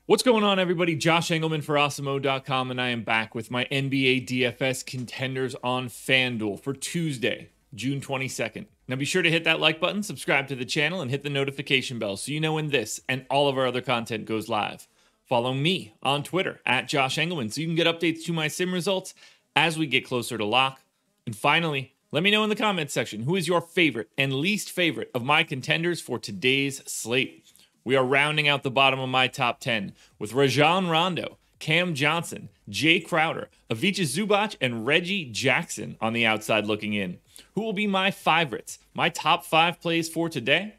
What's going on, everybody? Josh Engleman for Awesemo.com, and I am back with my NBA DFS contenders on FanDuel for Tuesday, June 22nd. Now be sure to hit that like button, subscribe to the channel, and hit the notification bell so you know when this and all of our other content goes live. Follow me on Twitter at Josh Engleman so you can get updates to my sim results as we get closer to lock. And finally, let me know in the comments section who is your favorite and least favorite of my contenders for today's slate. We are rounding out the bottom of my top 10 with Rajon Rondo, Cam Johnson, Jay Crowder, Ivica Zubac, and Reggie Jackson on the outside looking in. Who will be my favorites? My top 5 plays for today?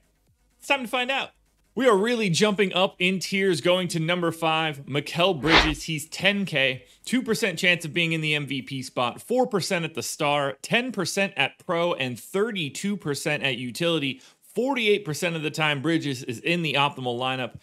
It's time to find out. We are really jumping up in tiers, going to number 5, MIKAL Bridges. He's 10K, 2% chance of being in the MVP spot, 4% at the star, 10% at pro, and 32% at utility. 48% of the time, Bridges is in the optimal lineup.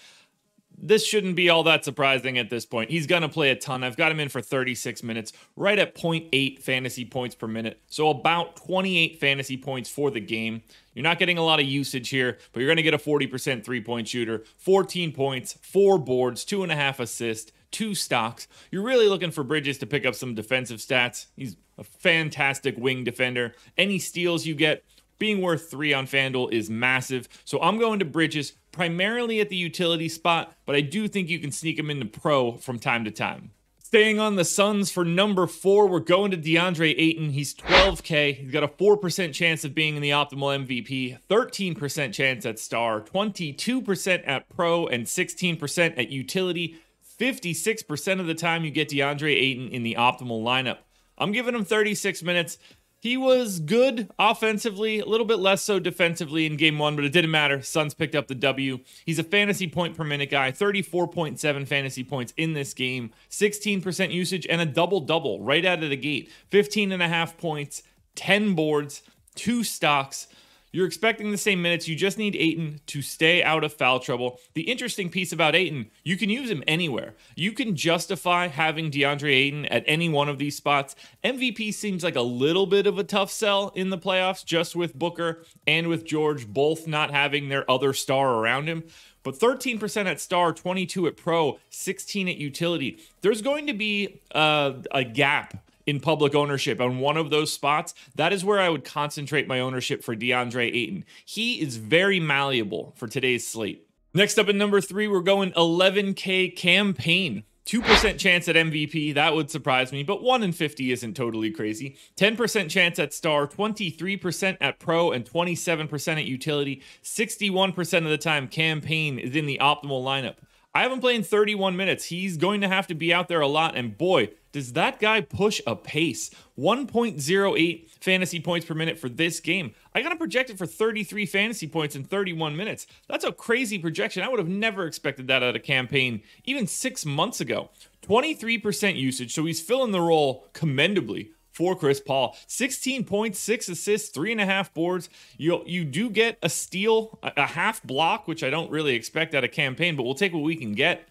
This shouldn't be all that surprising at this point. He's going to play a ton. I've got him in for 36 minutes, right at 0.8 fantasy points per minute. So about 28 fantasy points for the game. You're not getting a lot of usage here, but you're going to get a 40% three-point shooter, 14 points, 4 boards, 2.5 assists, 2 stocks. You're really looking for Bridges to pick up some defensive stats. He's a fantastic wing defender. Any steals you get, being worth 3 on FanDuel is massive. So I'm going to Bridges primarily at the utility spot, but I do think you can sneak him into pro from time to time. Staying on the Suns for number 4, we're going to DeAndre Ayton. He's 12K. He's got a 4% chance of being in the optimal MVP, 13% chance at star, 22% at pro, and 16% at utility. 56% of the time you get DeAndre Ayton in the optimal lineup. I'm giving him 36 minutes. He was good offensively, a little bit less so defensively in game 1, but it didn't matter. Suns picked up the W. He's a fantasy point per minute guy, 34.7 fantasy points in this game, 16% usage, and a double-double right out of the gate. 15.5 points, 10 boards, 2 stocks. You're expecting the same minutes. You just need Ayton to stay out of foul trouble. The interesting piece about Ayton, you can use him anywhere. You can justify having DeAndre Ayton at any one of these spots. MVP seems like a little bit of a tough sell in the playoffs, just with Booker and with George both not having their other star around him. But 13% at star, 22 at pro, 16 at utility. There's going to be a gap in public ownership on one of those spots. That is where I would concentrate my ownership for DeAndre Ayton. He is very malleable for today's slate. Next up at number 3, we're going 11K Cam Payne. 2% chance at MVP, that would surprise me, but 1 in 50 isn't totally crazy. 10% chance at star, 23% at pro, and 27% at utility. 61% of the time, Cam Payne is in the optimal lineup. I have him playing 31 minutes. He's going to have to be out there a lot, and boy, does that guy push a pace. 1.08 fantasy points per minute for this game. I got him projected for 33 fantasy points in 31 minutes. That's a crazy projection. I would have never expected that out of Cam Payne even 6 months ago. 23% usage, so he's filling the role commendably for Chris Paul. 16 points, 6 assists, 3.5 boards. You do get a steal, a half block, which I don't really expect out of Cam Payne, but we'll take what we can get.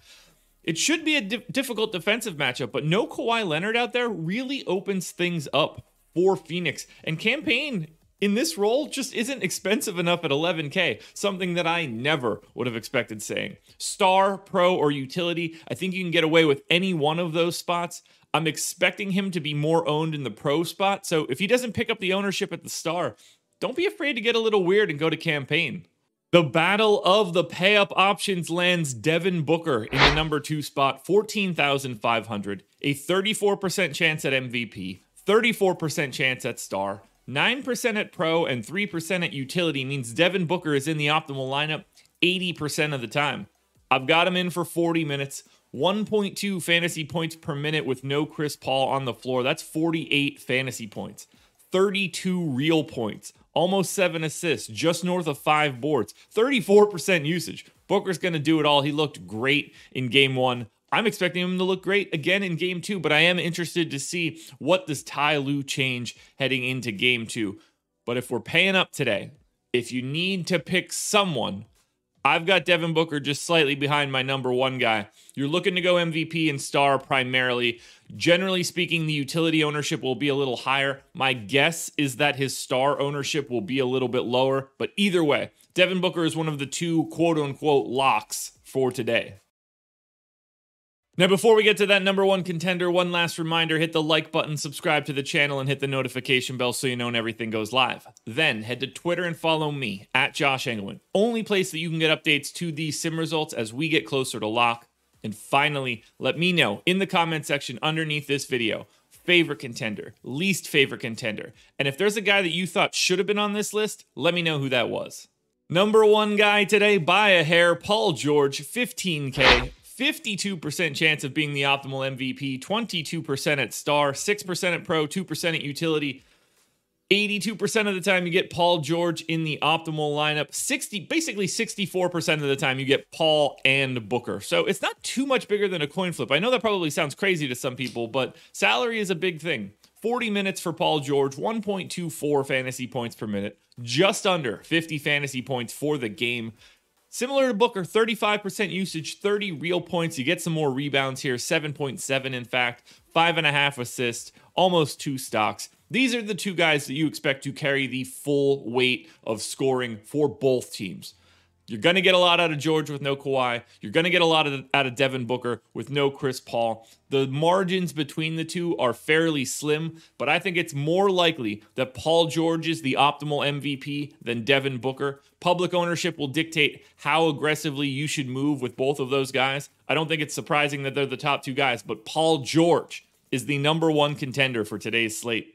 It should be a difficult defensive matchup, but no Kawhi Leonard out there really opens things up for Phoenix. And Cam Payne in this role just isn't expensive enough at 11K, something that I never would have expected saying. Star, pro, or utility, I think you can get away with any one of those spots. I'm expecting him to be more owned in the pro spot, so if he doesn't pick up the ownership at the star, don't be afraid to get a little weird and go to Cam Payne. The battle of the pay-up options lands Devin Booker in the number 2 spot, 14,500, a 34% chance at MVP, 34% chance at star, 9% at pro, and 3% at utility means Devin Booker is in the optimal lineup 80% of the time. I've got him in for 40 minutes, 1.2 fantasy points per minute with no Chris Paul on the floor. That's 48 fantasy points, 32 real points, almost 7 assists, just north of 5 boards, 34% usage. Booker's going to do it all. He looked great in game 1. I'm expecting him to look great again in game 2, but I am interested to see what does Ty Lue change heading into game 2. But if we're paying up today, if you need to pick someone, I've got Devin Booker just slightly behind my number 1 guy. You're looking to go MVP and star primarily. Generally speaking, the utility ownership will be a little higher. My guess is that his star ownership will be a little bit lower. But either way, Devin Booker is one of the 2 quote-unquote locks for today. Now, before we get to that number one contender, one last reminder, hit the like button, subscribe to the channel, and hit the notification bell so you know when everything goes live. Then head to Twitter and follow me, at Josh Engleman. Only place that you can get updates to these sim results as we get closer to lock. And finally, let me know in the comment section underneath this video, favorite contender, least favorite contender. And if there's a guy that you thought should have been on this list, let me know who that was. Number one guy today, by a hair, Paul George, 15K. 52% chance of being the optimal MVP, 22% at star, 6% at pro, 2% at utility. 82% of the time you get Paul George in the optimal lineup. Basically 64% of the time you get Paul and Booker. So it's not too much bigger than a coin flip. I know that probably sounds crazy to some people, but salary is a big thing. 40 minutes for Paul George, 1.24 fantasy points per minute, just under 50 fantasy points for the game. Similar to Booker, 35% usage, 30 real points. You get some more rebounds here, 7.7 in fact, 5.5 assists, almost 2 stocks. These are the two guys that you expect to carry the full weight of scoring for both teams. You're going to get a lot out of George with no Kawhi. You're going to get a lot out of Devin Booker with no Chris Paul. The margins between the two are fairly slim, but I think it's more likely that Paul George is the optimal MVP than Devin Booker. Public ownership will dictate how aggressively you should move with both of those guys. I don't think it's surprising that they're the top two guys, but Paul George is the number one contender for today's slate.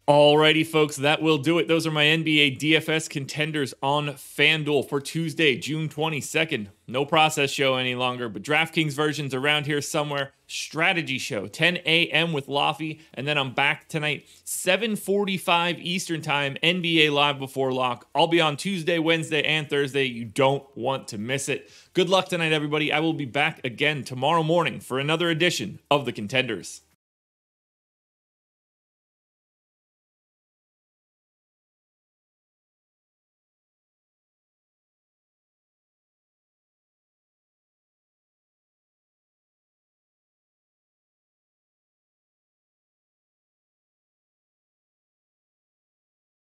Alrighty, folks, that will do it. Those are my NBA DFS contenders on FanDuel for Tuesday, June 22nd. No process show any longer, but DraftKings version's around here somewhere. Strategy show, 10 a.m. with Laffy, and then I'm back tonight, 7:45 Eastern Time, NBA Live before lock. I'll be on Tuesday, Wednesday, and Thursday. You don't want to miss it. Good luck tonight, everybody. I will be back again tomorrow morning for another edition of the Contenders.